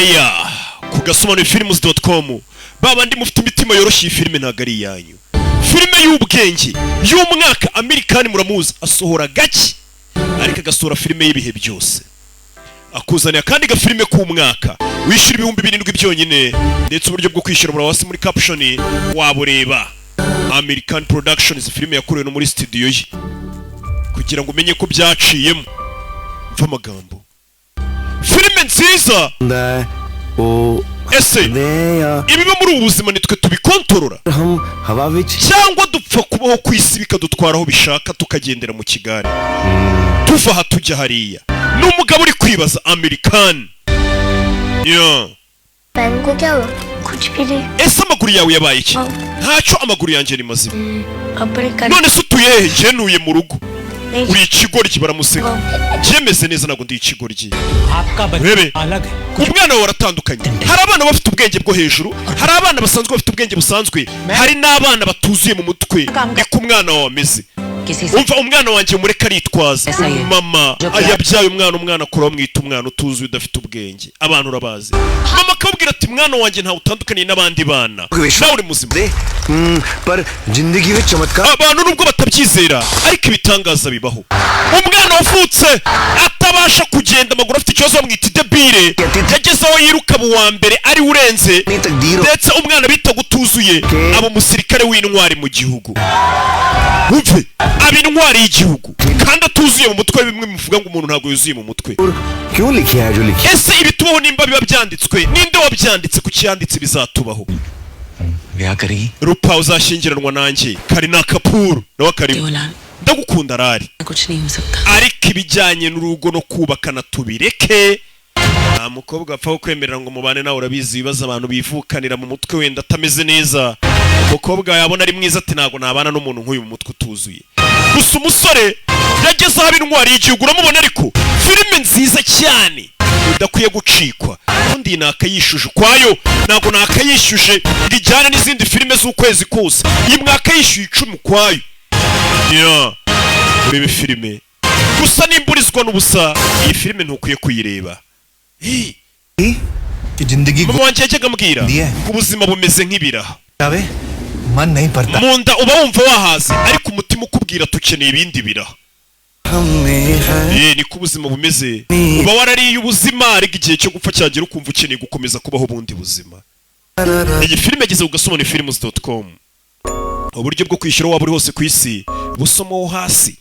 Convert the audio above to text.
aya ku gasobanurifilms.com babandi mufite imitima yoroshye filime ntago ari yanyu. Filime y'ubwenge y'umwaka American muramuzi asohora gake ariko agasohora filime y'ibihe byose. Akuzaniye kandi ga filime ku mwaka wishyura 7,000 byonyine ndetse uburyo bwo kwishyura murawasi muri caption wabureba. American Productions filime yakorewe no muri studio ye kugira ngo umenye ko byaciyemo mva amagambo. Filime nziza ese ibiba muri ubu buzima nitwe tubikontorora cyangwa dupfa kubaho ku isi bikadutwaraho bishaka tukagendera mu kigare tuva aha tujya hariya. N'umugabo uri kwibaza American ese amaguru yawe yabaye iki? Ntacyo amaguru yanjye ni mazima. None se utuye he? Ntuye mu rugo. Uri ikigoryi baramuseka. Byemeze neza nago ndi ikigoryi. Rebe umwana waratandukanye. Hari abana bafite ubwenge bwo hejuru, hari abana basanzwe bafite ubwenge busanzwe, hari n'abana batuzuye mu mutwe. Ni ku mwana wawe ameze. Umva umwana wanjye mureka aritwaza mama ayabyaye umwana akora bamwita umwana utuzuye udafite ubwenge. Abantu urabazi mama akabwira ati mwana wanjye nta utandukaniye n'abandi bana nawe uri muzima. Abantu nubwo batabyizera ariko ibitangaza bibaho. Umwana wavutse atabasha kugenda amaguru afite ikibazo bamwita debile yageze aho yiruka mu wa mbere ari urenze ndetse umwana bita gutuzuye abo musirikare w'intwari mu gihugu. Umve abintwari y'igihugu kandi atuzuye mu mutwe. Bimwe bivuga ngo umuntu ntabwo yuzuye mu mutwe. Ese ibitubaho nimba biba byanditswe ninde wabyanditse ku cyanditse bizatubaho? Rupa uzashyingiranwa nanjye Karina Kapoor nawe Karimu ndagukunda rari ariko ibijyanye n'urugo no kubakana tubireke. Nta mukobwa apfa kwemerera ngo mubane nawe urabizi ibibazo abantu bivukanira mu mutwe wenda atameze neza. Umukobwa yabona ari mwiza ati ntago nabana n'umuntu nk'uyu mu mutwe utuzuye. Gusa umusore yageze aho intwari y'igihugu uramubona ariko filime nziza cyane udakwiye gucikwa. Undi nakayishuje kwayo ntago nakayishuje rijyana n'izindi filime z'ukwezi kose. Iyi mwaka yishyuye 10 kwayo. Urebe filime gusa nimburizwa n'ubusa. Iyi filime ntukwiye kuyireba. Mama wanjye yajyaga ambwira ubuzima bumeze nk'ibiraha. Munda uba wumva wahaze ariko umutima ukubwira tukeneye ibindi biraha. Niko ubuzima bumeze. Uba warariye ubuzima ariko igihe cyo gupfa cyagera ukumva ukeneye gukomeza kubaho ubundi buzima. Iyi filime igeze ku gasobanurifilms.com. Uburyo bwo kwishyura waba uri hose ku isi busomo hasi.